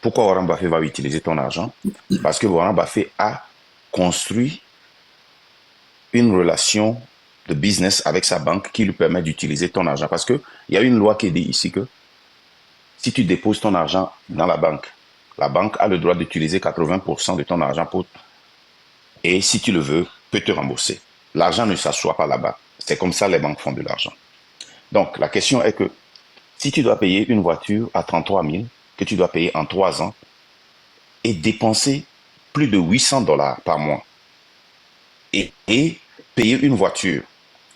Pourquoi Warren Buffett va utiliser ton argent? Parce que Warren Buffett a construit une relation de business avec sa banque qui lui permet d'utiliser ton argent. Parce qu'il y a une loi qui dit ici que si tu déposes ton argent dans la banque a le droit d'utiliser 80% de ton argent et si tu le veux, peut te rembourser. L'argent ne s'assoit pas là-bas. C'est comme ça les banques font de l'argent. Donc, la question est que si tu dois payer une voiture à 33 000, que tu dois payer en 3 ans, et dépenser plus de 800 dollars par mois, et payer une voiture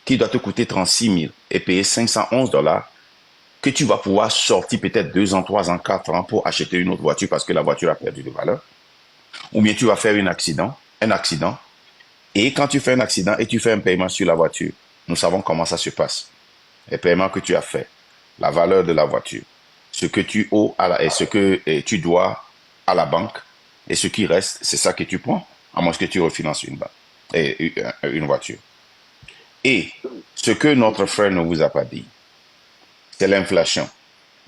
qui doit te coûter 36 000 et payer 511 dollars, que tu vas pouvoir sortir peut-être 2 ans, 3 ans, 4 ans pour acheter une autre voiture parce que la voiture a perdu de valeur, ou bien tu vas faire un accident, et quand tu fais un accident et tu fais un paiement sur la voiture, nous savons comment ça se passe. Les paiements que tu as faits, la valeur de la voiture, ce que tu owes et ce que tu dois à la banque, et ce qui reste, c'est ça que tu prends, à moins que tu refinances une voiture. Et ce que notre frère ne vous a pas dit, c'est l'inflation.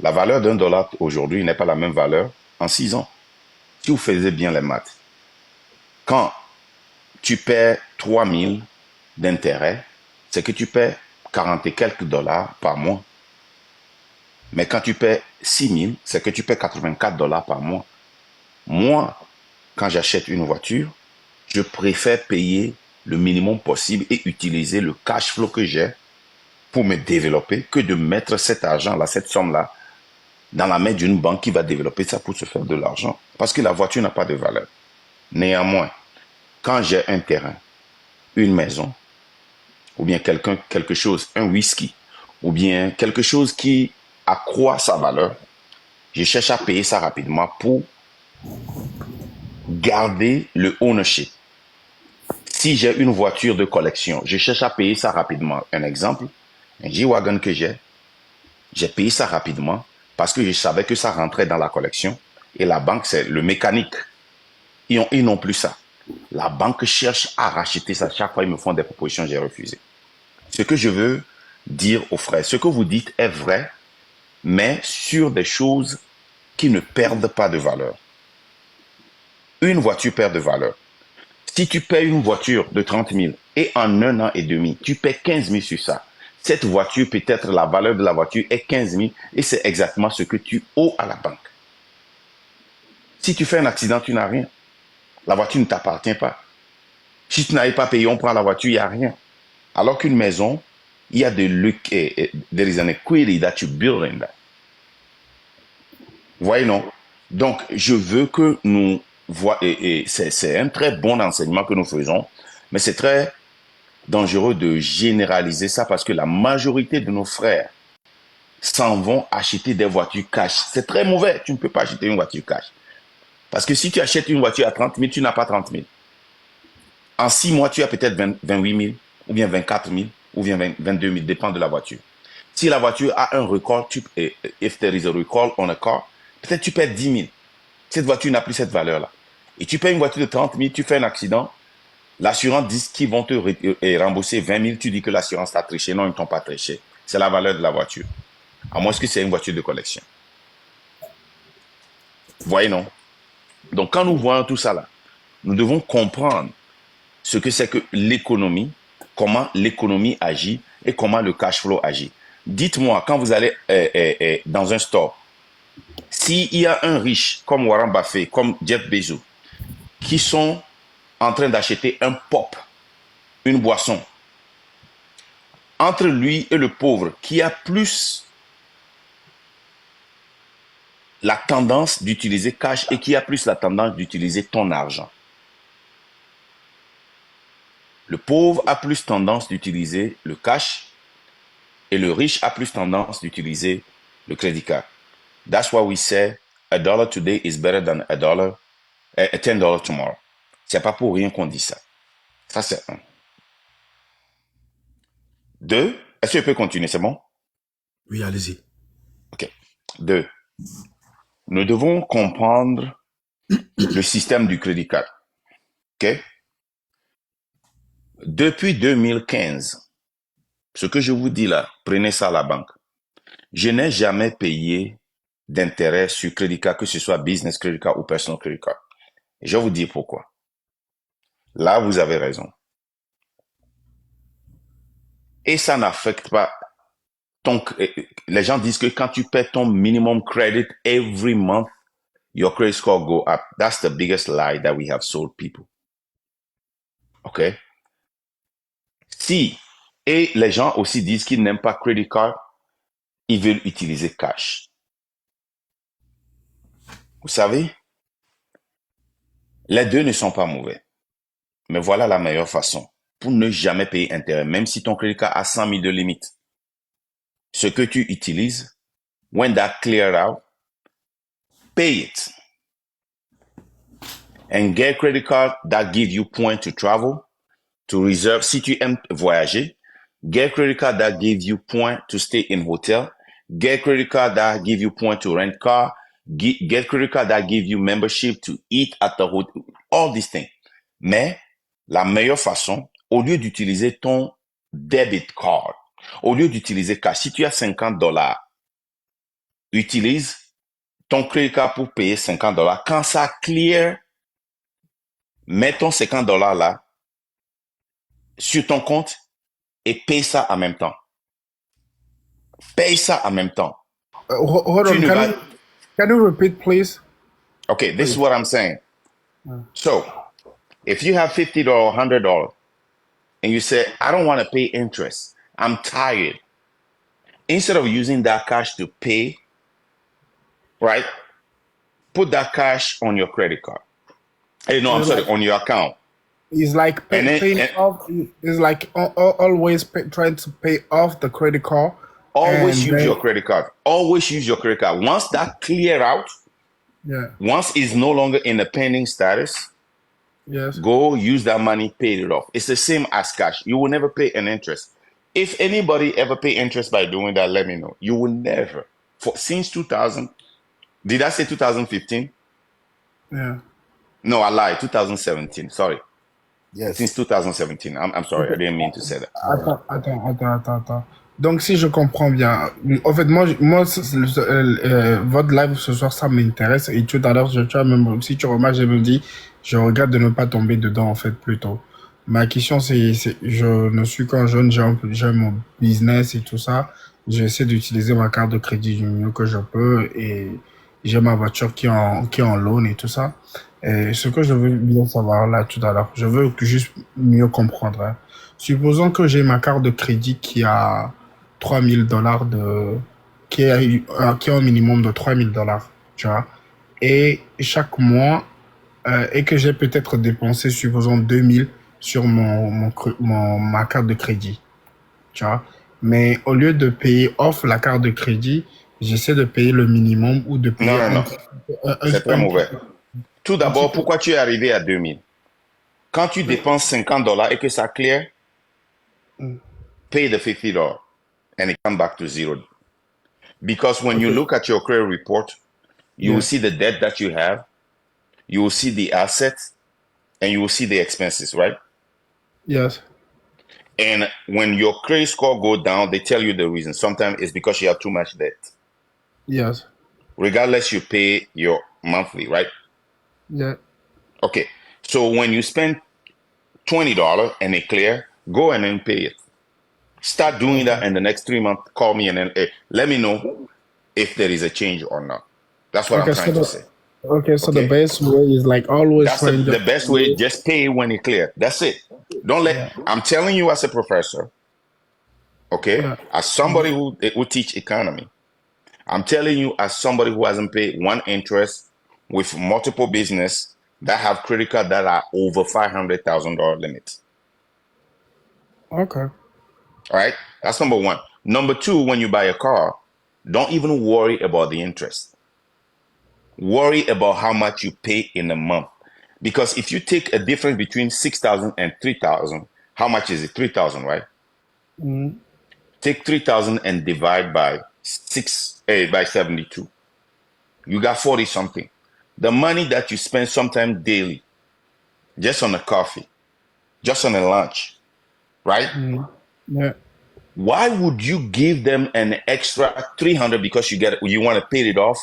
La valeur d'un dollar aujourd'hui n'est pas la même valeur en 6 ans. Si vous faisiez bien les maths, quand tu paies 3 000 d'intérêt, c'est que tu paies 40 et quelques dollars par mois. Mais quand tu paies 6 000, c'est que tu paies 84 dollars par mois. Moi, quand j'achète une voiture, je préfère payer le minimum possible et utiliser le cash flow que j'ai pour me développer que de mettre cet argent-là, cette somme-là, dans la main d'une banque qui va développer ça pour se faire de l'argent. Parce que la voiture n'a pas de valeur. Néanmoins, quand j'ai un terrain, une maison, ou bien quelque chose, un whisky, ou bien quelque chose qui accroît sa valeur, je cherche à payer ça rapidement pour garder le ownership. Si j'ai une voiture de collection, je cherche à payer ça rapidement. Un exemple, un G-Wagon que j'ai payé ça rapidement parce que je savais que ça rentrait dans la collection. Et la banque, c'est le mécanique. Ils n'ont plus ça. La banque cherche à racheter ça. Chaque fois, ils me font des propositions, j'ai refusé. Ce que je veux dire aux frères, ce que vous dites est vrai, mais sur des choses qui ne perdent pas de valeur. Une voiture perd de valeur. Si tu payes une voiture de 30 000 et en 1 an et demi, tu paies 15 000 sur ça, cette voiture, peut-être la valeur de la voiture est 15 000 et c'est exactement ce que tu owes à la banque. Si tu fais un accident, tu n'as rien. La voiture ne t'appartient pas. Si tu n'avais pas payé, on prend la voiture, il n'y a rien. Alors qu'une maison, il y a there is an equity that you build in that. Vous voyez, non? Donc, je veux que nous voyons, et c'est un très bon enseignement que nous faisons, mais c'est très dangereux de généraliser ça parce que la majorité de nos frères s'en vont acheter des voitures cash. C'est très mauvais. Tu ne peux pas acheter une voiture cash. Parce que si tu achètes une voiture à 30 000, tu n'as pas 30 000. En 6 mois, tu as peut-être 28 000, ou bien 24 000, ou bien 22 000, dépend de la voiture. Si la voiture a un recall, if there is a recall on a car, peut-être tu perds 10 000. Cette voiture n'a plus cette valeur-là. Et tu payes une voiture de 30 000, tu fais un accident, l'assurance dit qu'ils vont te rembourser 20 000, tu dis que l'assurance t'a triché. Non, ils ne t'ont pas triché. C'est la valeur de la voiture. À moins que c'est une voiture de collection. Vous voyez, non? Donc, quand nous voyons tout ça là, nous devons comprendre ce que c'est que l'économie, comment l'économie agit et comment le cash flow agit. Dites-moi, quand vous allez dans un store, s'il y a un riche comme Warren Buffett, comme Jeff Bezos, qui sont en train d'acheter un pop, une boisson, entre lui et le pauvre, qui a plus la tendance d'utiliser cash et qui a plus la tendance d'utiliser ton argent. Le pauvre a plus tendance d'utiliser le cash et le riche a plus tendance d'utiliser le crédit card. That's why we say a dollar today is better than a $10 tomorrow. C'est pas pour rien qu'on dit ça. Ça, c'est un. Deux, est-ce que je peux continuer, c'est bon? Oui, allez-y. OK. Deux, nous devons comprendre le système du crédit card. OK? Depuis 2015, ce que je vous dis là, prenez ça à la banque. Je n'ai jamais payé d'intérêt sur Credit Card, que ce soit Business Credit Card ou Personal Credit Card. Et je vais vous dire pourquoi. Là, vous avez raison. Et ça n'affecte pas les gens disent que quand tu paies ton minimum credit every month, your credit score go up. That's the biggest lie that we have sold people. OK? Et les gens aussi disent qu'ils n'aiment pas credit card, ils veulent utiliser cash. Vous savez, les deux ne sont pas mauvais. Mais voilà la meilleure façon pour ne jamais payer intérêt, même si ton credit card a 100 000 de limite. Ce que tu utilises, when that clear out, pay it. And get credit card that give you points to travel, to reserve. Si tu aimes voyager, get credit card that give you points to stay in hotel. Get credit card that give you points to rent car. Get credit card that give you membership to eat at the hotel. All these things. Mais la meilleure façon, au lieu d'utiliser ton debit card, au lieu d'utiliser cash, si tu as $50, utilise ton credit card pour payer $50. Quand ça clear, mets ton $50 là sur ton compte et paye ça en même temps. Paye ça en même temps. Hold on, can you repeat, please? Okay, this is what I'm saying. So, if you have $50 or $100 and you say, I don't want to pay interest, I'm tired. Instead of using that cash to pay, right, put that cash on your credit card. Hey, no, I'm sorry, on your account. It's like paying off. It's like always trying to pay off the credit card. Always use your credit card. Always use your credit card. Once that clear out, once it's no longer in a pending status, go use that money, pay it off. It's the same as cash. You will never pay an interest. If anybody ever pay interest by doing that, let me know. You will never. Since 2000, did I say 2015? Yeah. No, I lied. 2017. Sorry. Yes. Since 2017. I'm sorry. I didn't mean to say that. Attends. Donc, si je comprends bien, en fait, moi votre live ce soir, ça m'intéresse. Et tout à l'heure, tu as même, si tu remarques, j'ai même dit, je regarde de ne pas tomber dedans, en fait, plutôt. Ma question, c'est je ne suis qu'un jeune, j'ai mon business et tout ça. J'essaie d'utiliser ma carte de crédit du mieux que je peux et j'ai ma voiture qui est en loan et tout ça. Et ce que je veux bien savoir là tout à l'heure, je veux juste mieux comprendre. Hein. Supposons que j'ai ma carte de crédit qui a $3,000 qui a un minimum de $3,000, tu vois. Et chaque mois, et que j'ai peut-être dépensé, supposons 2,000 sur ma carte de crédit, tu vois. Mais au lieu de payer off la carte de crédit, j'essaie de payer le minimum ou de payer Non. C'est très mauvais. Tout d'abord, pourquoi tu es arrivé à 2,000? Quand tu dépenses $50 et que ça clear, pay the $50 and it comes back to zero. Because when you look at your credit report, you will see the debt that you have, you will see the assets, and you will see the expenses, right? Yes. And when your credit score go down, they tell you the reason. Sometimes it's because you have too much debt. Yes. Regardless, you pay your monthly, right? Yeah. Okay. So when you spend $20 and it clear, go and then pay it. Start doing that in the next 3 months. Call me and then let me know if there is a change or not. That's what I'm trying to say. Okay, so the best way is like always. That's the best way. Just pay when it clear. That's it. Don't let. I'm telling you as a professor. Okay, as somebody who teach economy, I'm telling you as somebody who hasn't paid one interest with multiple business that have credit card that are over $500,000 limits. Okay. All right, that's number one. Number two, when you buy a car, don't even worry about the interest. Worry about how much you pay in a month. Because if you take a difference between 6,000 and 3,000, how much is it? 3,000, right? Mm-hmm. Take 3,000 and divide by 72. You got 40 something. The money that you spend sometime daily, just on a coffee, just on a lunch, right? Mm-hmm. Yeah. Why would you give them an extra 300 because you want to pay it off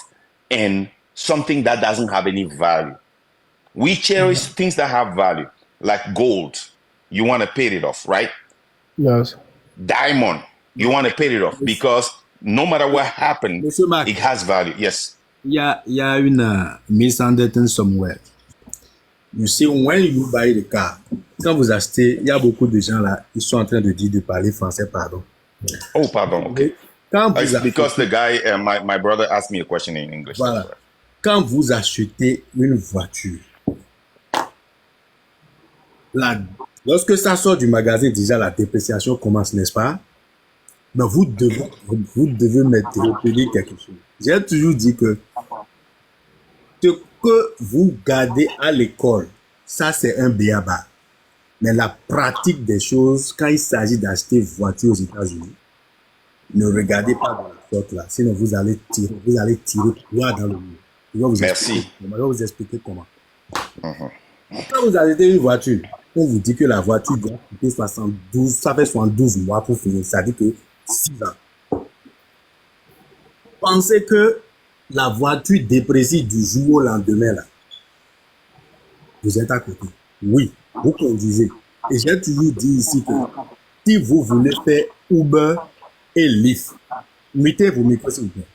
and something that doesn't have any value. We cherish things that have value, like gold. You want to pay it off, right? Yes. Diamond, you want to pay it off because no matter what happens, Monsieur Mark, it has value. Yes. il y a une misunderstanding somewhere. You see, when you buy the car, quand vous achetez, il y a beaucoup de gens là, ils sont en train de parler français, pardon. Oh, pardon. Okay. Quand vous It's because the guy, my brother asked me a question in English. Voilà. Quand vous achetez une voiture, lorsque ça sort du magasin, déjà la dépréciation commence, n'est-ce pas? Mais vous devez retenir quelque chose. J'ai toujours dit que ce que vous gardez à l'école, ça c'est un b.a.-ba. Mais la pratique des choses, quand il s'agit d'acheter une voiture aux États-Unis, ne regardez pas de la sorte là, sinon vous allez tirer droit dans le mur. Merci. Je vais vous expliquer comment. Quand vous achetez une voiture, on vous dit que la voiture doit coûter 72, ça fait 72 mois pour finir, ça dit que 6 ans. Pensez que la voiture déprécie du jour au lendemain là. Vous êtes à côté. Oui, vous conduisez. Et j'ai toujours dit ici que si vous voulez faire Uber et Lyft, mettez vos micros s'il vous plaît.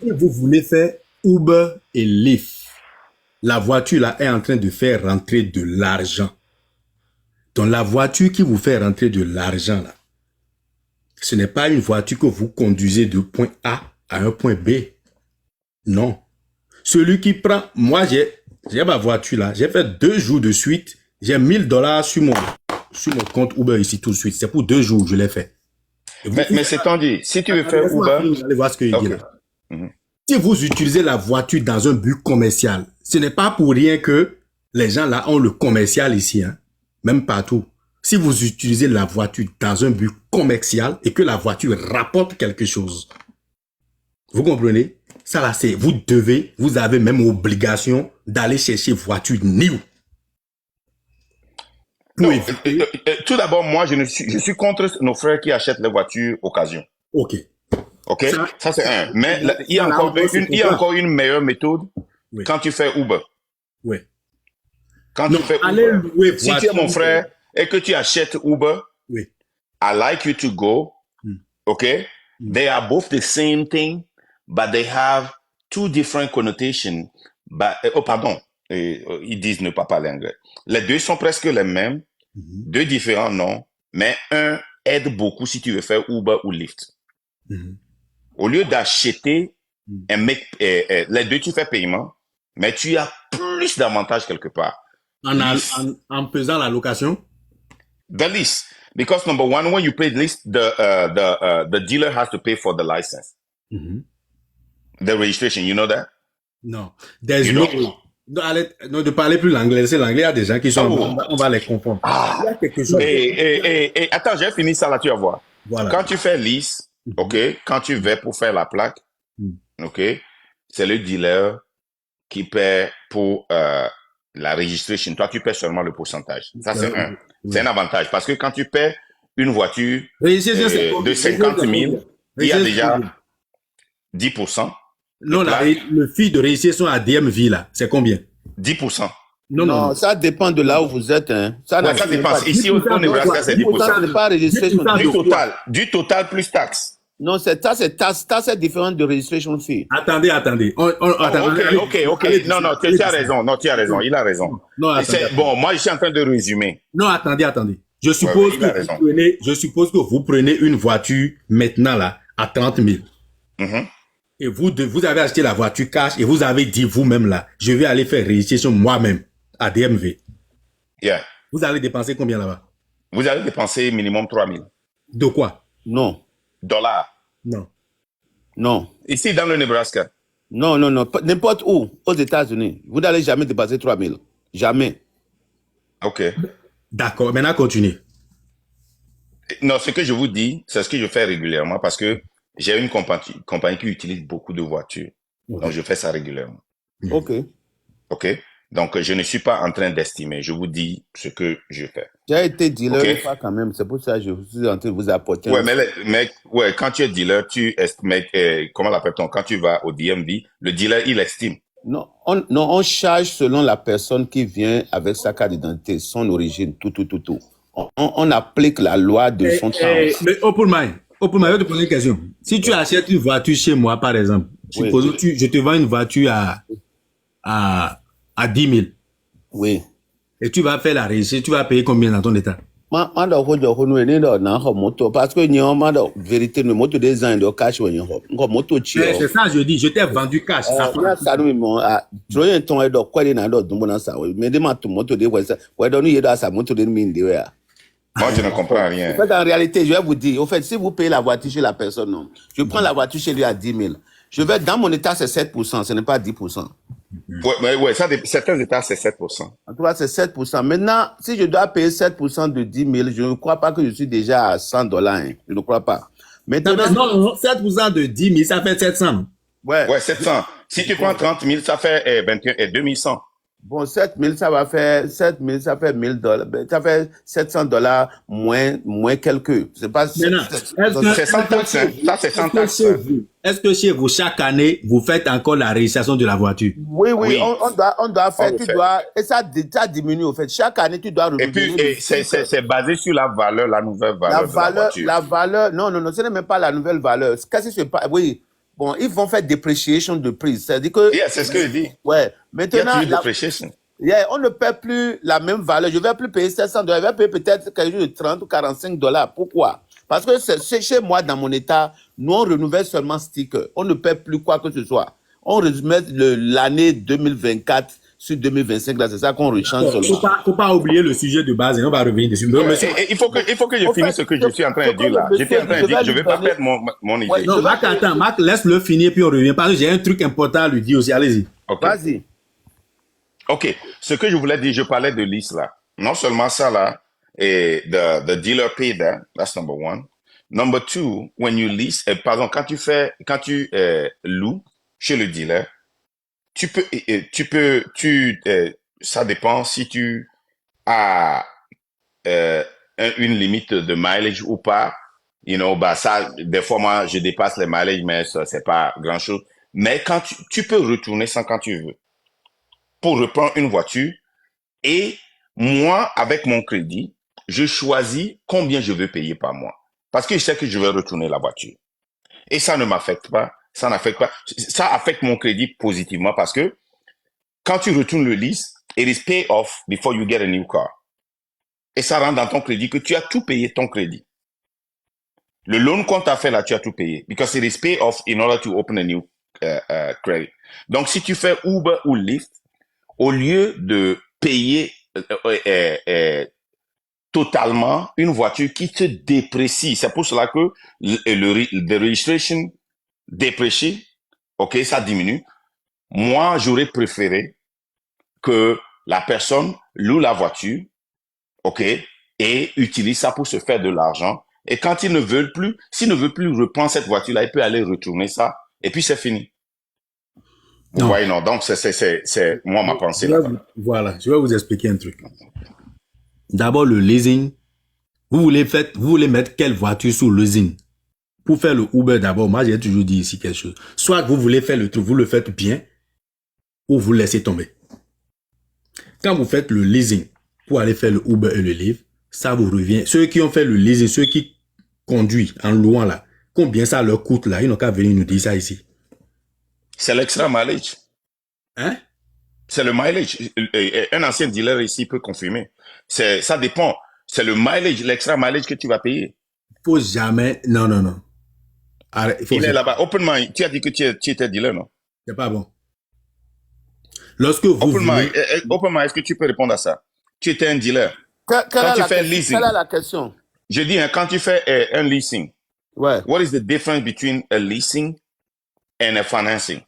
Si vous voulez faire Uber et Lyft, la voiture là est en train de faire rentrer de l'argent. Donc la voiture qui vous fait rentrer de l'argent là, ce n'est pas une voiture que vous conduisez de point A à un point B. Non. Celui qui prend, moi j'ai ma voiture là, j'ai fait 2 jours de suite, j'ai $1000 sur mon compte Uber ici tout de suite. C'est pour 2 jours que je l'ai fait. Mais c'est tendu. Si tu veux faire Uber, allez voir ce que il dit là. Si vous utilisez la voiture dans un but commercial, ce n'est pas pour rien que les gens là ont le commercial ici, hein, même partout. Si vous utilisez la voiture dans un but commercial et que la voiture rapporte quelque chose, vous comprenez? Ça là, c'est, vous avez même obligation d'aller chercher voiture new. Non, tout d'abord, moi, je suis contre nos frères qui achètent les voitures occasion. Ok. Ok, ça c'est un. Mais il y a encore une meilleure méthode quand tu fais Uber. Oui. Quand tu fais Uber, si tu es mon frère et que tu achètes Uber, oui. I like you to go. Okay, they are both the same thing, but they have 2 different connotations. But, ils disent ne pas parler anglais. Les 2 sont presque les mêmes, 2 différents noms, mais un aide beaucoup si tu veux faire Uber ou Lyft. Au lieu d'acheter les 2, tu fais paiement, mais tu as plus d'avantages quelque part. En faisant la location? The lease. Because number one, when you pay lease, the dealer has to pay for the license. The registration, you know that? No. There's no... Non, de parler plus l'anglais, c'est l'anglais, il y a des gens qui sont... On va les confondre. Il y a quelque chose... Attends, j'ai fini ça là, tu vas voir. Voilà. Quand tu fais lease, ok, quand tu vas pour faire la plaque, ok, c'est le dealer qui paie pour la registration. Toi, tu paies seulement le pourcentage. Ça, c'est un. C'est un avantage parce que quand tu paies une voiture de 50 000, il y a déjà 10%. Non, le fee de registration à DMV, là, c'est combien? 10%. Non, ça dépend de là où vous êtes. Hein. Ça dépend. Ici, au Nebraska, c'est 10%. Ça n'est pas registration. Du total plus taxe. Non, c'est différent de registration fee. Attendez. Ok. Non, tu as raison. Non, tu as raison. Il a raison. Non, bon, moi, je suis en train de résumer. Non, attendez. Je suppose que vous prenez une voiture maintenant, là, à 30 000. Et vous avez acheté la voiture cash et vous avez dit vous-même, là, je vais aller faire registration moi-même à DMV. Yeah. Vous allez dépenser combien là-bas? Vous allez dépenser minimum 3 000. De quoi? Non. Dollars. Non. Ici, dans le Nebraska. Non. N'importe où, aux États-Unis, vous n'allez jamais dépasser 3 000. Jamais. OK. D'accord. Maintenant, continue. Non, ce que je vous dis, c'est ce que je fais régulièrement parce que j'ai une compagnie qui utilise beaucoup de voitures. Donc, je fais ça régulièrement. OK. Donc, je ne suis pas en train d'estimer. Je vous dis ce que je fais. J'ai été dealer OK? une fois quand même. C'est pour ça que je suis en train de vous apporter Ouais, un... mais ouais, quand tu es dealer, tu estimes, comment l'appelle-t-on? Quand tu vas au DMV, le dealer, il estime. Non, on charge selon la personne qui vient avec sa carte d'identité, son origine, tout. On applique la loi de son temps. Mais open mind, je vais te poser une question. Si tu achètes une voiture chez moi, par exemple, supposons je te vends une voiture à 10 000 Oui. et tu vas faire la régie, tu vas payer combien dans ton état? Parce que vérité, le moto des ans de cash, moto C'est ça, je dis, je t'ai vendu cash. ça Moi, je ne comprends rien. En fait, en réalité, je vais vous dire, au fait, si vous payez la voiture chez la personne, non, je prends la voiture chez lui à 10 000. Je vais, dans mon état, c'est 7%, ce n'est pas 10%. Ouais, certains états, c'est 7%. En tout cas, c'est 7%. Maintenant, si je dois payer 7% de 10 000, je ne crois pas que je suis déjà à $100. Hein. Je ne crois pas. Maintenant, Non, 7% de 10 000, ça fait 700. Ouais, 700. Si tu prends 30 000, ça fait 2100. Bon, 7 000, ça va faire, 7 000, ça fait $1,000. Ça fait $700 moins quelques. C'est pas, c'est sans taxe, hein. Ça, c'est sans taxe. Est-ce que chez vous, chaque année, vous faites encore la réalisation de la voiture? Oui. On doit faire, et ça diminue, au fait. Chaque année, tu dois revenir. Et puis, c'est basé sur la valeur, la nouvelle valeur de la voiture. La valeur, non, ce n'est même pas la nouvelle valeur. Qu'est-ce que c'est pas, oui. Bon, ils vont faire depreciation de prix. C'est-à-dire que... c'est ce que je dis. Ouais. Maintenant, depreciation. On ne paie plus la même valeur. Je ne vais plus payer $700. Je vais payer peut-être quelque chose de $30 ou $45. Pourquoi? Parce que c'est chez moi, dans mon état, nous, on renouvelle seulement sticker. On ne paie plus quoi que ce soit. On remet l'année 2024 sur 2025. Là, c'est ça qu'on rechange seulement. Faut pas oublier le sujet de base et on va revenir dessus. Il faut que je finisse ce que je suis en train de dire là. J'étais en train de dire, je ne vais pas perdre mon idée. Non, Marc, laisse-le finir puis on revient. Parce que j'ai un truc important à lui dire aussi. Allez-y. Okay. Vas-y. OK. Ce que je voulais dire, je parlais de lease là. Non seulement ça là, et the dealer pay that, that's number one. Number two, when you lease, pardon, quand tu loues chez le dealer, ça dépend si tu as une limite de mileage ou pas. Ça, des fois, moi, je dépasse les mileage, mais ça, c'est pas grand chose. Mais quand tu peux retourner sans quand tu veux pour reprendre une voiture. Et moi, avec mon crédit, je choisis combien je veux payer par mois. Parce que je sais que je vais retourner la voiture. Et ça ne m'affecte pas. Ça n'affecte pas. Ça affecte mon crédit positivement parce que quand tu retournes le lease, it is pay off before you get a new car. Et ça rentre dans ton crédit que tu as tout payé ton crédit. Le loan qu'on t'a fait là, tu as tout payé. Because it is pay off in order to open a new credit. Donc, si tu fais Uber ou Lyft, au lieu de payer totalement une voiture qui te déprécie, c'est pour cela que the registration déprécie, ok, ça diminue. Moi, j'aurais préféré que la personne loue la voiture, ok, et utilise ça pour se faire de l'argent. Et quand s'il ne veut plus reprendre cette voiture-là, il peut aller retourner ça, et puis c'est fini. Vous voyez, non. Donc, c'est moi ma pensée. Voilà, je vais vous expliquer un truc. D'abord, le leasing. Vous voulez mettre quelle voiture sous le leasing? Pour faire le Uber d'abord, moi, j'ai toujours dit ici quelque chose. Soit vous voulez faire le truc, vous le faites bien, ou vous laissez tomber. Quand vous faites le leasing pour aller faire le Uber et le Lyft, ça vous revient. Ceux qui ont fait le leasing, ceux qui conduisent en louant là, combien ça leur coûte là? Ils n'ont qu'à venir nous dire ça ici. C'est l'extra mileage. Hein? C'est le mileage. Un ancien dealer ici peut confirmer. Ça dépend. C'est le mileage, l'extra mileage que tu vas payer. Faut jamais... Non. Arrête, il est là-bas. Open mind. Tu as dit que tu étais dealer, non? C'est pas bon. Lorsque vous Open mind, est-ce que tu peux répondre à ça? Tu étais un dealer. Quand tu fais leasing. Quelle est la question? Je dis, quand tu fais un leasing. Ouais. What is the difference between a leasing and a financing?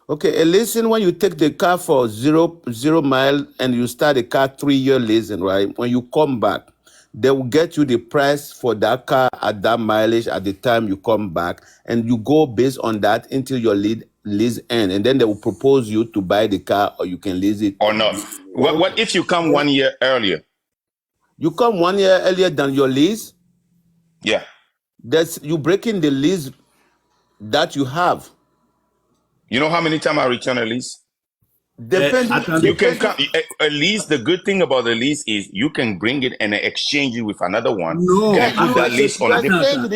Okay, a leasing, when you take the car for zero mile and you start a car 3-year leasing, right? When you come back, they will get you the price for that car at that mileage at the time you come back, and you go based on that until your lease end, and then they will propose you to buy the car, or you can lease it. Or not? What if you come 1 year earlier? You come 1 year earlier than your lease, Yeah. you breaking the lease that you have. You know how many times I return a lease? Attendez. You can come a lease. The good thing about the lease is you can bring it and exchange it with another one. No, Then put that lease on a different.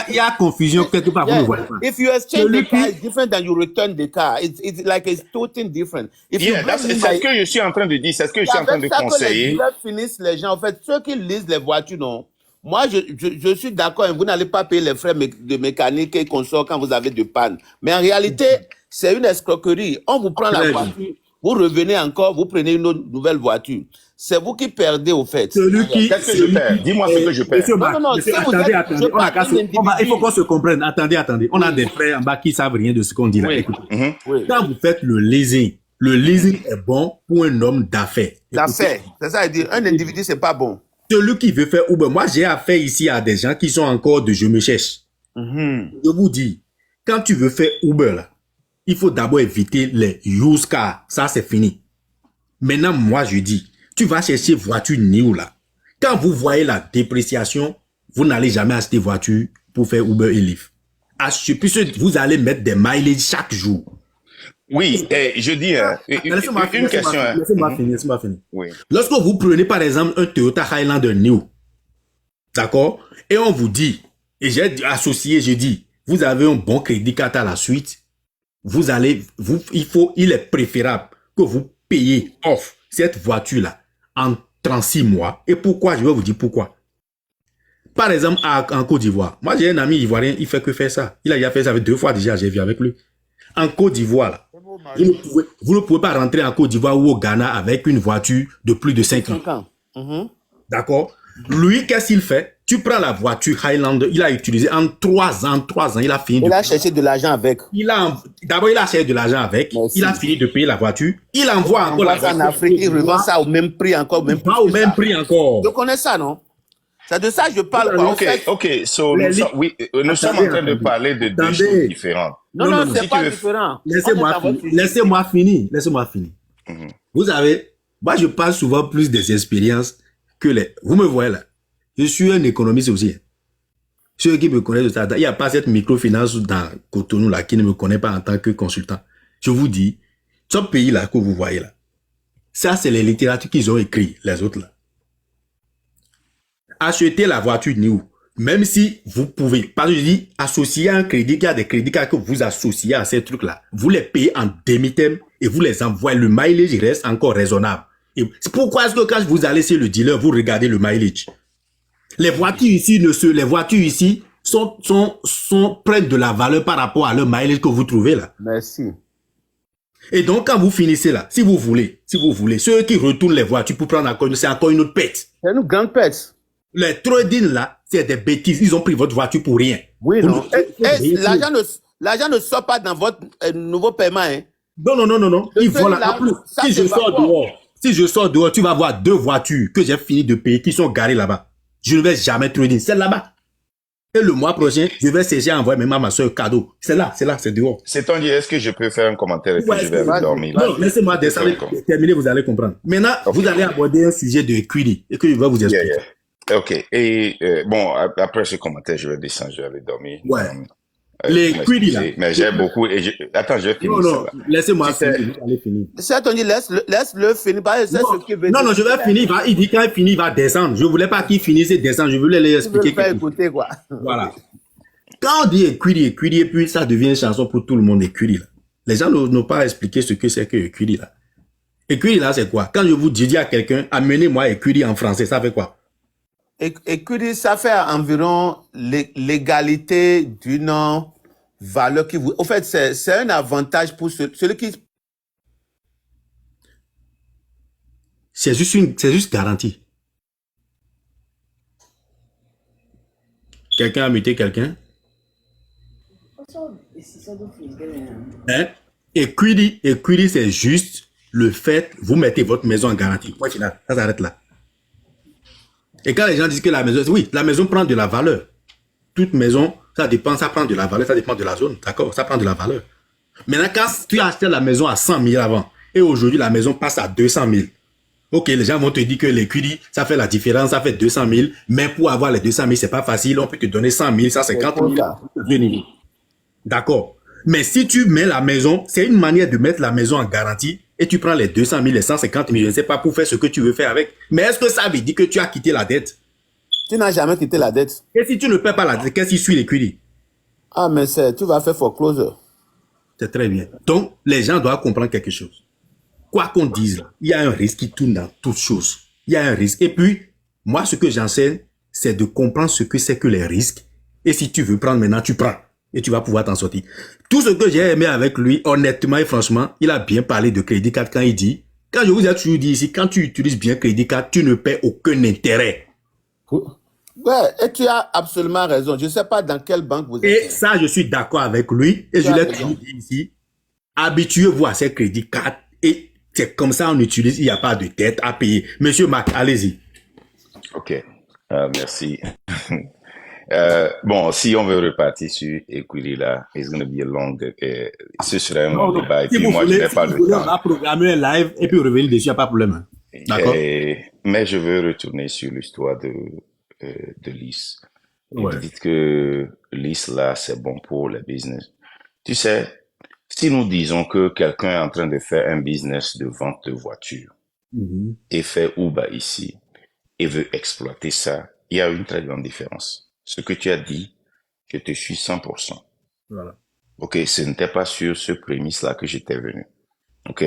il y a confusion quelque part, vous ne voyez pas. If you exchange the car, it's different than you return the car. It's like it's totally different. If you Yeah, c'est ce que je suis en train de dire. C'est ce que je suis en train de conseiller. Finissent les gens. En fait, ceux qui lisent les voitures, non. Moi, je suis d'accord. Vous n'allez pas payer les frais de mécanique et consort quand vous avez de panne. Mais en réalité, c'est une escroquerie. On vous prend la voiture, vous revenez encore, vous prenez une autre nouvelle voiture. C'est vous qui perdez, au fait. Qu'est-ce que je perds? Dis-moi ce que je perds. Attendez. Il faut qu'on se comprenne. Attendez. On a des frères en bas qui savent rien de ce qu'on dit là. Écoutez. Quand vous faites le leasing est bon pour un homme d'affaires. D'affaires. C'est ça, dire un individu, c'est pas bon. Celui qui veut faire Uber, moi j'ai affaire ici à des gens qui sont encore de je me cherche. Je vous dis, quand tu veux faire Uber là, il faut d'abord éviter les use cars. Ça c'est fini. Maintenant moi je dis, tu vas chercher voiture new là. Quand vous voyez la dépréciation, vous n'allez jamais acheter voiture pour faire Uber et Lyft. Puisque vous allez mettre des mileage chaque jour. Oui, je dis une question. Laissez-moi finir. Oui. Lorsque vous prenez par exemple un Toyota Highlander New, d'accord, et on vous dit, et j'ai associé, je dis, vous avez un bon crédit card à la suite, il est préférable que vous payiez off cette voiture-là en 36 mois. Et pourquoi? Je vais vous dire pourquoi. Par exemple, en Côte d'Ivoire, moi j'ai un ami ivoirien, il fait que faire ça. Il a déjà fait ça avec 2 fois déjà, j'ai vu avec lui. En Côte d'Ivoire, là, vous ne pouvez pas rentrer en Côte d'Ivoire ou au Ghana avec une voiture de plus de 5 ans. D'accord? Lui, qu'est-ce qu'il fait? Tu prends la voiture Highlander, il a utilisé en 3 ans, il a fini. Il a cherché de l'argent avec. D'abord, il a cherché de l'argent avec. Merci. Il a fini de payer la voiture. Il envoie encore la voiture. En Afrique, il revend ça au même prix encore. Au même prix encore. Je connais ça, non? C'est de ça que je parle. Ok. So, nous sommes en train de parler de 2 choses différentes. Non, c'est pas différent. Laissez-moi finir. Vous savez, moi, je parle souvent plus des expériences que les... Vous me voyez là. Je suis un économiste aussi. Ceux qui me connaissent, il n'y a pas cette microfinance dans Cotonou là qui ne me connaît pas en tant que consultant. Je vous dis, ce pays là que vous voyez là, ça c'est les littératures qu'ils ont écrit, les autres là. Achetez la voiture new, même si vous pouvez, parce que je dis, associer un crédit, il y a des crédits que vous associez à ces trucs-là, vous les payez en demi-terme et vous les envoyez, le mileage reste encore raisonnable. Et c'est pourquoi est-ce que quand vous allez chez le dealer, vous regardez le mileage. Les voitures ici prennent de la valeur par rapport à leur mileage que vous trouvez là. Merci. Et donc, quand vous finissez là, si vous voulez, ceux qui retournent les voitures pour prendre encore, c'est encore une autre pète. C'est une grande pète. Les trading là, c'est des bêtises. Ils ont pris votre voiture pour rien. Oui, non. L'argent ne sort pas dans votre nouveau paiement, hein. Non. Ils volent en plus. Si je sors dehors, tu vas voir 2 voitures que j'ai fini de payer qui sont garées là-bas. Je ne vais jamais trading. C'est là-bas. Et le mois prochain, je vais essayer d'envoyer même à ma soeur cadeau. C'est là, c'est dehors. C'est-à-dire, est-ce que je peux faire un commentaire et puis je vais aller dormir là? Non, laissez-moi terminer, vous allez comprendre. Maintenant, vous allez aborder un sujet de equity et que je vais vous expliquer. Ok. Et bon, après ce commentaire, je vais descendre, je vais aller dormir. Ouais. Les equity là. Mais j'ai beaucoup. Attends, je vais finir. Non, laissez-moi finir. Allez finir. C'est on dit laisse-le finir. Non, je vais finir. Il dit quand il finit, il va descendre. Je voulais pas qu'il finisse et descendre. Je voulais les expliquer. Écouter quoi. Voilà. Quand on dit equity, et puis ça devient une chanson pour tout le monde, equity là. Les gens n'ont pas expliqué ce que c'est que equity là. Equity là, c'est quoi? Quand je vous dis à quelqu'un, amenez-moi equity en français, ça fait quoi? Equity, ça fait environ l'égalité d'une valeur qui vous... En fait, c'est un avantage pour celui qui... C'est juste garanti. Quelqu'un a muté quelqu'un? Hein? Equity, c'est juste le fait, vous mettez votre maison en garantie. Point final, ça s'arrête là. Et quand les gens disent que la maison, oui, la maison prend de la valeur. Toute maison, ça prend de la valeur, ça dépend de la zone, d'accord, ça prend de la valeur. Maintenant, quand tu as acheté la maison à 100 000 avant, et aujourd'hui, la maison passe à 200 000. Ok, les gens vont te dire que l'équity, ça fait la différence, ça fait 200 000, mais pour avoir les 200 000, c'est pas facile, on peut te donner 100 000, 150 000. D'accord. Mais si tu mets la maison, c'est une manière de mettre la maison en garantie, et tu prends les 200 000, les 150 000, je ne sais pas, pour faire ce que tu veux faire avec. Mais est-ce que ça veut dire que tu as quitté la dette? Tu n'as jamais quitté la dette. Et si tu ne paies pas la dette, qu'est-ce qui suit l'équity? Ah, mais tu vas faire foreclosure. C'est très bien. Donc, les gens doivent comprendre quelque chose. Quoi qu'on dise, il y a un risque qui tourne dans toutes choses. Il y a un risque. Et puis, moi, ce que j'enseigne, c'est de comprendre ce que c'est que les risques. Et si tu veux prendre maintenant, tu prends. Et tu vas pouvoir t'en sortir. Tout ce que j'ai aimé avec lui, honnêtement et franchement, il a bien parlé de crédit card quand il dit, quand je vous ai toujours dit ici, quand tu utilises bien crédit card, tu ne paies aucun intérêt. Ouais, et tu as absolument raison. Je ne sais pas dans quelle banque vous êtes. Et ça, je suis d'accord avec lui. Et je l'ai toujours dit ici, habituez-vous à ces crédits cards et c'est comme ça on utilise, il n'y a pas de dette à payer. Monsieur Marc, allez-y. Ok, merci. Bon, si on veut repartir sur Equity là, it's going to be a long, ce serait un long débat. Et Si puis vous moi, voulez, je n'ai pas le on temps. va programmer un live et puis revenir dessus, il n'y a pas de problème. D'accord. Mais je veux retourner sur l'histoire de Lys. Ouais. Vous dites que Lys là, c'est bon pour le business. Tu sais, si nous disons que quelqu'un est en train de faire un business de vente de voitures et fait Uber ici et veut exploiter ça, il y a une très grande différence. Ce que tu as dit, je te suis 100%. Voilà. Ok, ce n'était pas sur ce prémisse-là que j'étais venu. Ok,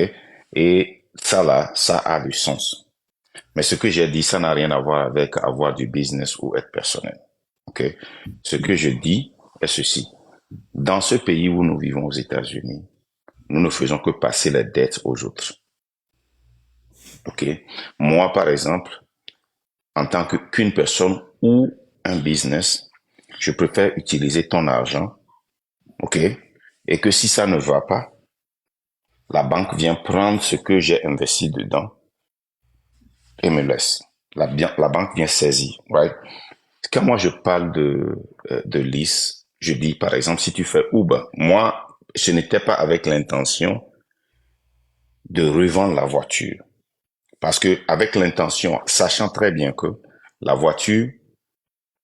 et ça là, ça a du sens. Mais ce que j'ai dit, ça n'a rien à voir avec avoir du business ou être personnel. Ok, ce que je dis est ceci. Dans ce pays où nous vivons aux États-Unis, nous ne faisons que passer les dettes aux autres. Ok, moi par exemple, en tant qu'une personne ou un business, je préfère utiliser ton argent, ok, et que si ça ne va pas, la banque vient prendre ce que j'ai investi dedans et me laisse. La banque vient saisir, right? Quand moi je parle de Lys, je dis par exemple si tu fais Uber, moi ce n'était pas avec l'intention de revendre la voiture, parce que avec l'intention, sachant très bien que la voiture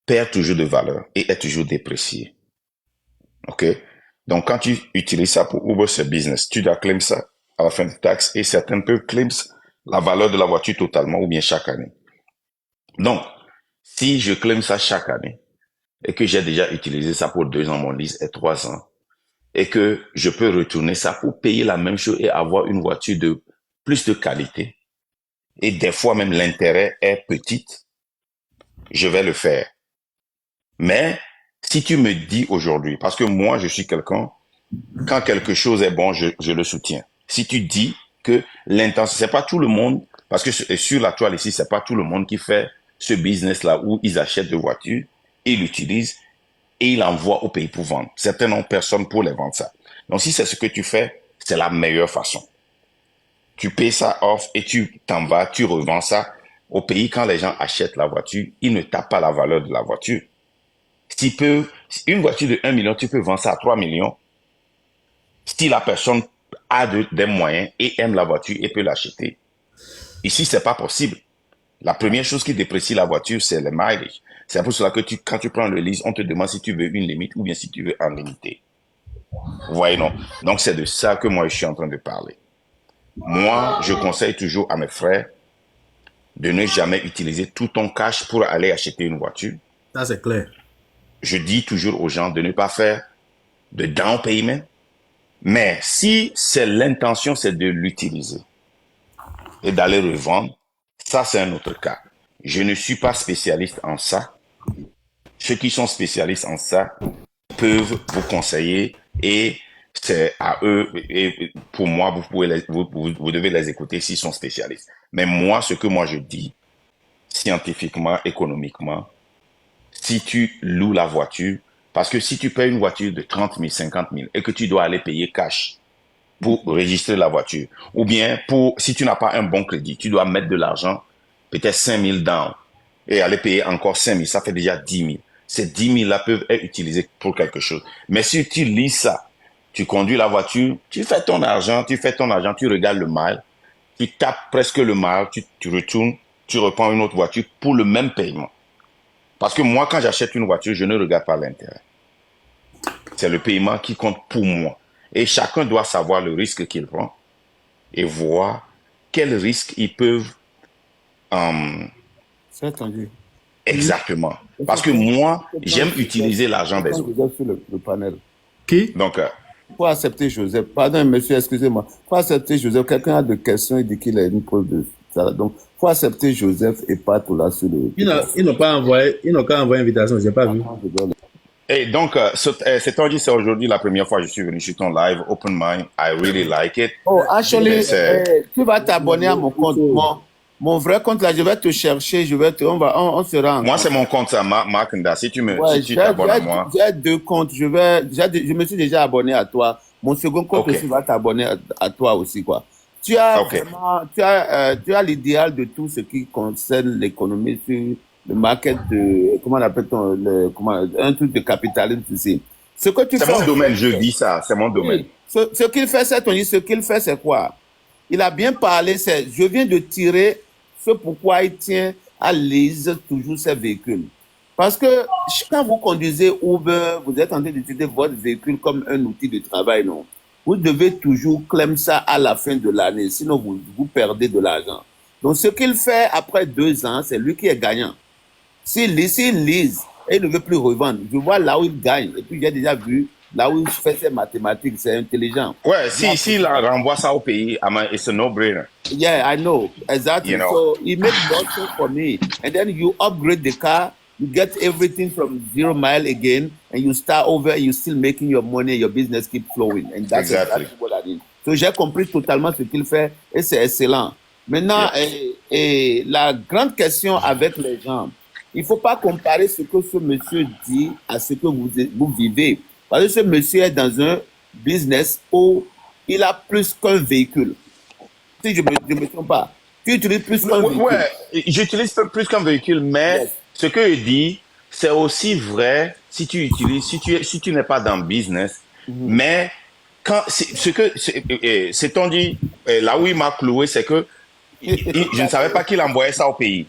perd toujours de valeur et est toujours dépréciée. Ok? Donc, quand tu utilises ça pour Uber, c'est business. Tu dois claim ça à la fin de taxe et certains peuvent claim la valeur de la voiture totalement ou bien chaque année. Donc, si je claim ça chaque année et que j'ai déjà utilisé ça pour 2 ans mon lease et 3 ans et que je peux retourner ça pour payer la même chose et avoir une voiture de plus de qualité et des fois même l'intérêt est petit, je vais le faire. Mais si tu me dis aujourd'hui, parce que moi, je suis quelqu'un, quand quelque chose est bon, je le soutiens. Si tu dis que l'intention, c'est pas tout le monde, parce que sur la toile ici, c'est pas tout le monde qui fait ce business-là où ils achètent des voitures, ils l'utilisent et ils l'envoient au pays pour vendre. Certains n'ont personne pour les vendre ça. Donc, si c'est ce que tu fais, c'est la meilleure façon. Tu payes ça off et tu t'en vas, tu revends ça au pays. Quand les gens achètent la voiture, ils ne tapent pas la valeur de la voiture. Une voiture de 1 million, tu peux vendre ça à 3 millions. Si la personne a des moyens et aime la voiture et peut l'acheter. Ici, c'est pas possible. La première chose qui déprécie la voiture, c'est le mileage. C'est pour cela que quand tu prends le lease, on te demande si tu veux une limite ou bien si tu veux en limiter. Vous voyez, non? Donc, c'est de ça que moi, je suis en train de parler. Moi, je conseille toujours à mes frères de ne jamais utiliser tout ton cash pour aller acheter une voiture. Ça, c'est clair. Je dis toujours aux gens de ne pas faire de down payment, mais si c'est l'intention, c'est de l'utiliser et d'aller revendre, ça c'est un autre cas. Je ne suis pas spécialiste en ça. Ceux qui sont spécialistes en ça peuvent vous conseiller et c'est à eux, et pour moi, vous devez les écouter s'ils sont spécialistes. Mais moi, ce que moi je dis, scientifiquement, économiquement, si tu loues la voiture, parce que si tu payes une voiture de 30 000, 50 000 et que tu dois aller payer cash pour enregistrer la voiture, ou bien si tu n'as pas un bon crédit, tu dois mettre de l'argent, peut-être 5 000 down et aller payer encore 5 000, ça fait déjà 10 000. Ces 10 000 là peuvent être utilisés pour quelque chose. Mais si tu lis ça tu conduis la voiture, tu fais ton argent, tu regardes le mile, tu tapes presque le mile, tu retournes, tu reprends une autre voiture pour le même paiement. Parce que moi, quand j'achète une voiture, je ne regarde pas l'intérêt. C'est le paiement qui compte pour moi. Et chacun doit savoir le risque qu'il prend et voir quels risques ils peuvent C'est entendu. exactement. Parce que moi, j'aime utiliser l'argent des autres. Joseph sur le panel. Qui? Donc, Faut accepter Joseph. Pardon, monsieur, excusez-moi. Faut accepter Joseph. Quelqu'un a des questions, il dit qu'il a une preuve de ça. Donc, faut accepter Joseph et pas tout là sur le. Ils n'ont pas envoyé, ils n'ont qu'à envoyer invitation, j'ai pas vu. et donc, c'est aujourd'hui la première fois que je suis venu sur ton live, Open Mind. I really like it. Oh, actually, C'est- tu vas t'abonner à mon compte. Mon vrai compte là, je vais te chercher, on se rend. Moi, c'est mon compte, ça, Mark Nda. Si tu Ouais, t'abonnes à moi. j'ai 2 comptes. Je me suis déjà abonné à toi. Mon second compte Ok. aussi va t'abonner à toi aussi, quoi. Tu as Ok. vraiment, tu as l'idéal de tout ce qui concerne l'économie sur le market de, comment on appelle un truc de capitalisme ici. Ce que tu C'est fais. mon domaine, je dis ça, c'est mon domaine. Oui. Ce qu'il fait, ce qu'il fait, c'est quoi? Il a bien parlé, je viens de tirer ce pourquoi il tient à lease toujours ses véhicules. Parce que quand vous conduisez Uber, vous êtes en train d'utiliser votre véhicule comme un outil de travail, non? Vous devez toujours claim ça à la fin de l'année, sinon vous perdez de l'argent. Donc ce qu'il fait après 2 ans, c'est lui qui est gagnant. S'il lise et il ne veut plus revendre, je vois là où il gagne. Et puis j'ai déjà vu là où il fait ses mathématiques, c'est intelligent. Ouais, si il renvoie ça au pays, it's a no-brainer. Yeah, I know. Exactly. You know. So he made more sense for me. And then you upgrade the car, you get everything from 0 mile again, and you start over and you're still making your money, your business keep flowing. And that's Exactly. what I did. So j'ai compris totalement ce qu'il fait et c'est excellent. Maintenant, et la grande question avec les gens, il ne faut pas comparer ce que ce monsieur dit à ce que vous vivez. Parce que ce monsieur est dans un business où il a plus qu'un véhicule. Si je me trompe pas, tu utilises plus qu'un véhicule. Ouais, j'utilise plus qu'un véhicule, mais Yes. ce que je dis, c'est aussi vrai si tu n'es pas dans le business, mais quand, c'est on dit, là où il m'a cloué, c'est que je ne savais pas qu'il envoyait ça au pays.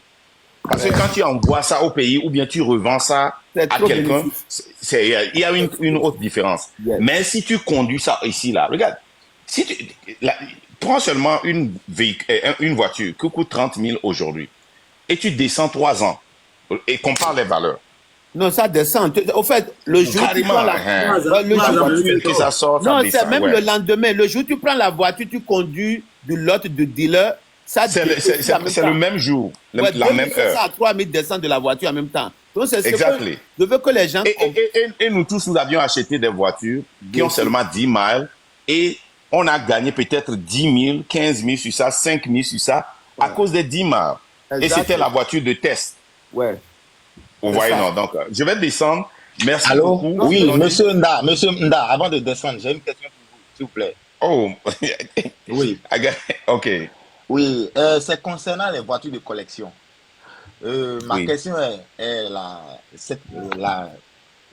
Parce que quand tu envoies ça au pays ou bien tu revends ça C'est à trop quelqu'un, bénéfique. il y a une autre différence. Yes. Mais si tu conduis ça ici, là, regarde, prends seulement une voiture qui coûte 30 000 aujourd'hui et tu descends 3 ans et compare les valeurs. Non, ça descend. Au fait, le jour où tu Carrément, prends la voiture que ça sort, ça non, descend. c'est même Ouais. le lendemain. Le jour où tu prends la voiture, tu conduis du lot de dealer, ça C'est le même jour, Ouais, la même heure. Ça à 3 000 descend de la voiture en même temps. Donc, c'est ce Exactly. que je veux que les gens... Et nous tous, nous avions acheté des voitures qui ont seulement 10 miles et on a gagné peut-être 10 000, 15 000 sur ça, 5 000 sur ça à cause des 10 miles. Et Exact. c'était la voiture de test. Ouais. Vous voyez, non. Donc, je vais descendre. Merci Allô? beaucoup. Oui, Donc, monsieur Nda, avant de descendre, j'ai une question pour vous, s'il vous plaît. Oh, Oui. OK. Oui, c'est concernant les voitures de collection. Ma Oui. question est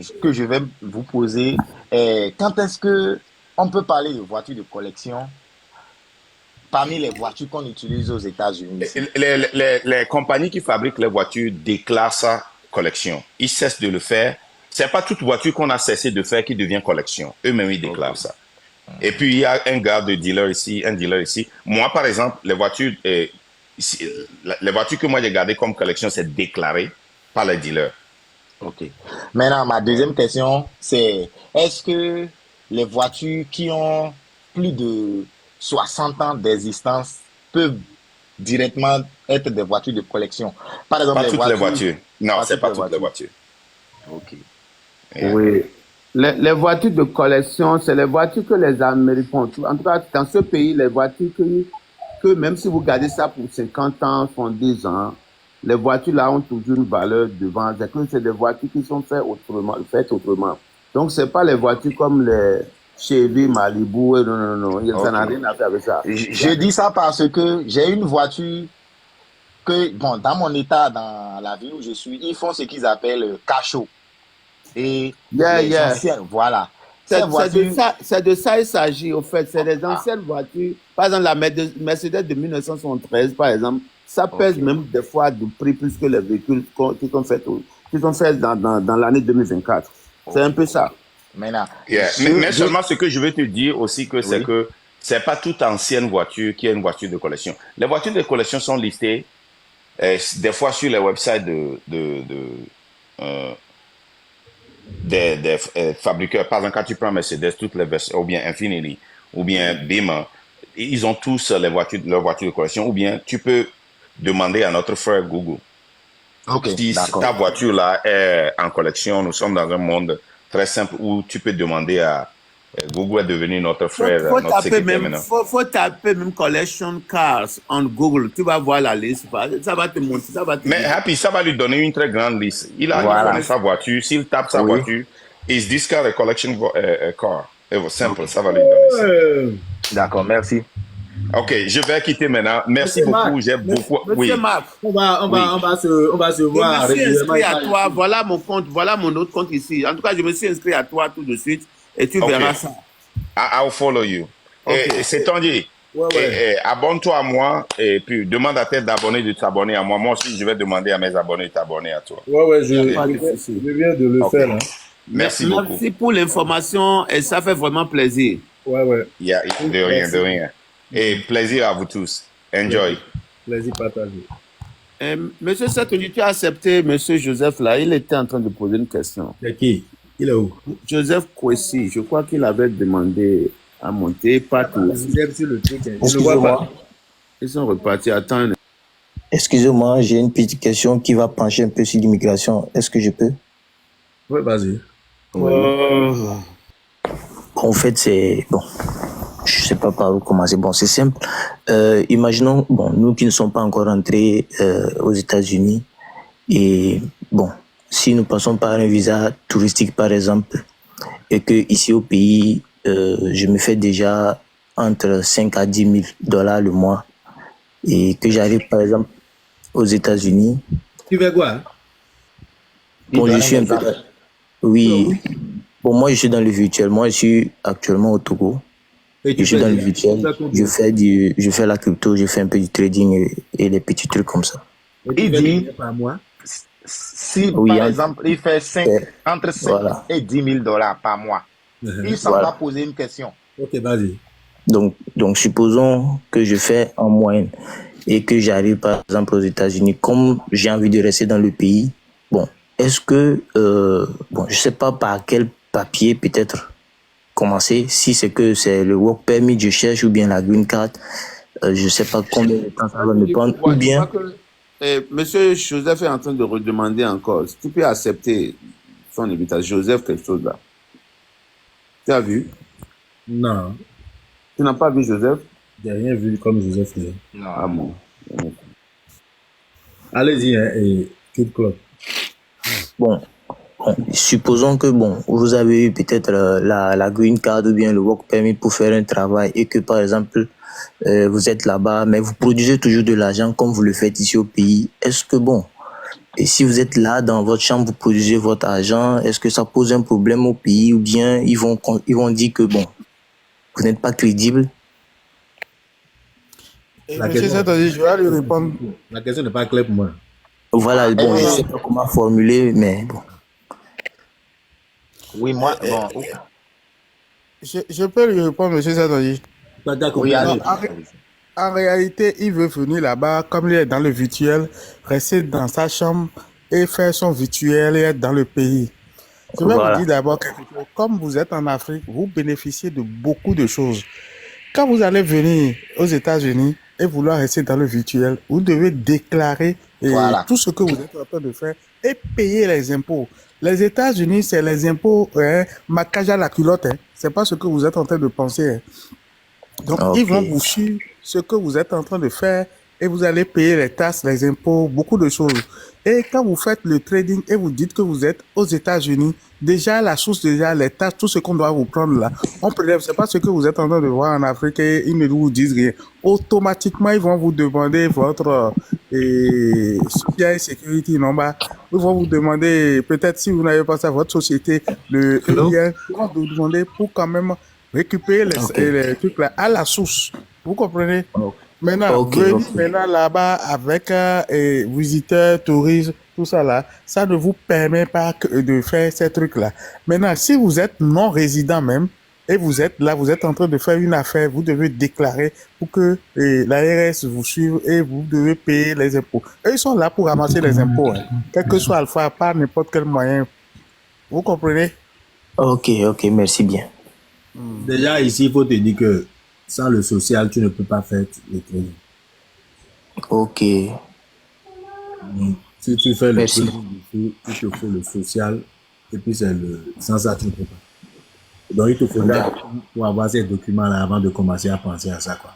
ce que je vais vous poser. Quand est-ce que on peut parler de voitures de collection parmi les voitures qu'on utilise aux États-Unis? Les compagnies qui fabriquent les voitures déclarent ça collection. Ils cessent de le faire. C'est pas toute voiture qu'on a cessé de faire qui devient collection. Eux-mêmes, ils déclarent ça. Et puis, il y a un gars de dealer ici, un dealer ici. Moi, par exemple, les voitures que moi j'ai gardées comme collection, c'est déclaré par les dealers. Ok. Maintenant, ma deuxième question, c'est est-ce que les voitures qui ont plus de 60 ans d'existence peuvent directement être des voitures de collection? Par exemple, Pas toutes les voitures. Non, c'est pas toutes les voitures. Ok. Oui. Les voitures de collection, c'est les voitures que les Américains ont. En tout cas, dans ce pays, les voitures que même si vous gardez ça pour 50 ans, 70 ans, les voitures là ont toujours une valeur de vente. C'est des voitures qui sont faites autrement. Donc, c'est pas les voitures comme les Chevy, Malibu, non. Ça n'a rien à faire avec ça. Je dis ça parce que j'ai une voiture que, bon, dans mon état, dans la ville où je suis, ils font ce qu'ils appellent cachot. Et les anciennes, voilà. ces voitures... C'est de ça il s'agit, au fait. C'est des anciennes voitures. Par exemple, la Mercedes de 1973, par exemple, ça pèse même des fois du prix plus que les véhicules qui sont faits dans l'année 2024. C'est un peu ça. Maintenant, Yeah. Mais seulement ce que je veux te dire aussi, que c'est que c'est pas toute ancienne voiture qui est une voiture de collection. Les voitures de collection sont listées des fois sur les websites des fabricants. Par exemple, quand tu prends Mercedes, toutes les versions, ou bien Infiniti, ou bien Beamer, ils ont tous leurs voitures de collection, ou bien tu peux demander à notre frère Google. ok, Si d'accord. ta voiture là est en collection, nous sommes dans un monde très simple où tu peux demander à Google est devenu notre frère, notre secrétaire maintenant. Faut taper même collection cars en Google. Tu vas voir la liste. Ça va te montrer. Ça va te Mais dire. Happy, ça va lui donner une très grande liste. Il Voilà. connaît sa voiture. S'il tape sa Oui. voiture, is this car a collection car? Simple, ça va lui donner ça. D'accord, merci. Ok, je vais quitter maintenant. Merci Monsieur beaucoup. Marc, J'ai beaucoup. Oui. Monsieur Marc, On va se je voir me suis régulièrement. inscrit à toi. Voilà mon compte. Voilà mon autre compte ici. En tout cas, je me suis inscrit à toi tout de suite et tu Ok. verras ça. I'll follow you. Ok. C'est Tanguy. Ouais. Abonne-toi à moi et puis demande à tes abonnés de t'abonner à moi. Moi aussi, je vais demander à mes abonnés de t'abonner à toi. Ouais, Pas de souci. je viens de le Ok. faire. Hein. Merci beaucoup. Merci pour l'information et ça fait vraiment plaisir. Ouais. Yeah, de rien, de rien. Et plaisir à vous tous. Enjoy. Plaisir partagé. Monsieur Satoni, tu as accepté Monsieur Joseph là. Il était en train de poser une question. C'est qui? Il est où? Joseph Kwesi, je crois qu'il avait demandé à monter, pas tous. Vous êtes sur le truc. Hein. Excusez-moi. Ils sont repartis. Attends. Excusez-moi, j'ai une petite question qui va pencher un peu sur l'immigration. Est-ce que je peux? Ouais, vas-y. En fait, c'est... Bon, je sais pas par où commencer. Bon, c'est simple. Imaginons, bon, nous qui ne sommes pas encore entrés aux États-Unis, et bon, si nous passons par un visa touristique, par exemple, et que ici au pays, je me fais déjà entre 5 à 10 000 dollars le mois, et que j'arrive, par exemple, aux États-Unis. Tu fais quoi? Bon, je suis un peu... Oui. Bon, moi, je suis dans le virtuel. Moi, je suis actuellement au Togo. Et Je suis dans le virtuel. Je fais la crypto, je fais un peu du trading et des petits trucs comme ça. Il dit, par mois. si Oui, par hein. exemple, il fait entre 5 Voilà. et 10 000 dollars par mois, il s'en Voilà. va poser une question. Ok, vas-y. Donc, supposons que je fais en moyenne et que j'arrive, par exemple, aux États-Unis. Comme j'ai envie de rester dans le pays, bon, est-ce que, bon, je sais pas par quel papier peut-être commencer, si c'est que c'est le work permit que je cherche ou bien la green card, je sais pas combien de temps ça va me prendre, ou bien... Monsieur Joseph est en train de redemander encore. Si tu peux accepter son invitation. Joseph, quelque chose là. Tu as vu? Non, Tu n'as pas vu Joseph? j'ai rien vu comme Joseph fait. Ah bon. Allez-y, hein, et Kid Club. Bon, supposons que bon, vous avez eu peut-être la green card ou bien le work permit pour faire un travail et que par exemple vous êtes là-bas, mais vous produisez toujours de l'argent comme vous le faites ici au pays. Est-ce que bon, et si vous êtes là dans votre chambre, vous produisez votre argent, est-ce que ça pose un problème au pays ou bien ils vont dire que bon, vous n'êtes pas crédible? Monsieur Satoni, je vais lui répondre. La question n'est pas claire pour moi. Voilà, bon, je sais pas comment formuler, mais bon. Oui, moi, bon. Je peux lui répondre, monsieur Satoni. D'accord. Oui, allez. En réalité, il veut venir là-bas, comme il est dans le virtuel, rester dans sa chambre et faire son virtuel et être dans le pays. Je vais Voilà. vous dire d'abord quelque chose. Comme vous êtes en Afrique, vous bénéficiez de beaucoup de choses. Quand vous allez venir aux États-Unis et vouloir rester dans le virtuel, vous devez déclarer Voilà. tout ce que vous êtes en train de faire et payer les impôts. Les États-Unis, c'est les impôts, maquillage à la culotte. C'est pas ce que vous êtes en train de penser. Donc, Ok. ils vont vous suivre ce que vous êtes en train de faire et vous allez payer les taxes, les impôts, beaucoup de choses. Et quand vous faites le trading et vous dites que vous êtes aux États-Unis, déjà la source, déjà les taxes, tout ce qu'on doit vous prendre là, on prélève. C'est pas ce que vous êtes en train de voir en Afrique et ils ne vous disent rien. Automatiquement, ils vont vous demander votre Social Security number ils vont vous demander, peut-être si vous n'avez pas ça, votre société, le Hello? EIN, ils vont vous demander pour quand même récupérer Ok. les trucs là à la source. Vous comprenez? Maintenant, Ok, venir ok. maintenant là-bas avec visiteurs, touristes, tout ça là, ça ne vous permet pas de faire ces trucs-là. Maintenant, si vous êtes non résident même, et vous êtes là, vous êtes en train de faire une affaire, vous devez déclarer pour que l'ARS vous suive et vous devez payer les impôts. Eux, ils sont là pour ramasser les impôts, hein. Quel que soit Alpha, par n'importe quel moyen. Vous comprenez? Ok, ok, merci bien. Déjà, ici, il faut te dire que sans le social, tu ne peux pas faire le trading. Ok, Donc, si tu fais le merci. trading, il te faut le social, et puis sans ça, tu ne peux pas. Donc, il te faudra pour avoir ces documents-là avant de commencer à penser à ça, quoi.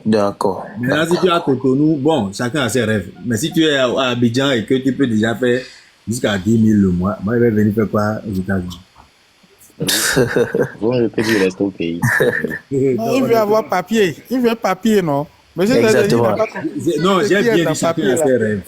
D'accord. Maintenant, si tu es à Cotonou, bon, chacun a ses rêves. Mais si tu es à Abidjan et que tu peux déjà faire jusqu'à 10 000 le mois, moi, je vais venir faire quoi aux États-Unis? Vaut mieux que tu restes au pays. Non, il veut avoir papier. Il veut papier, non? Mais c'est-à-dire, il n'a Exactement. pas compris. Non, Ce j'ai qui est bien dans dit chacun papier, a là. ses rêves.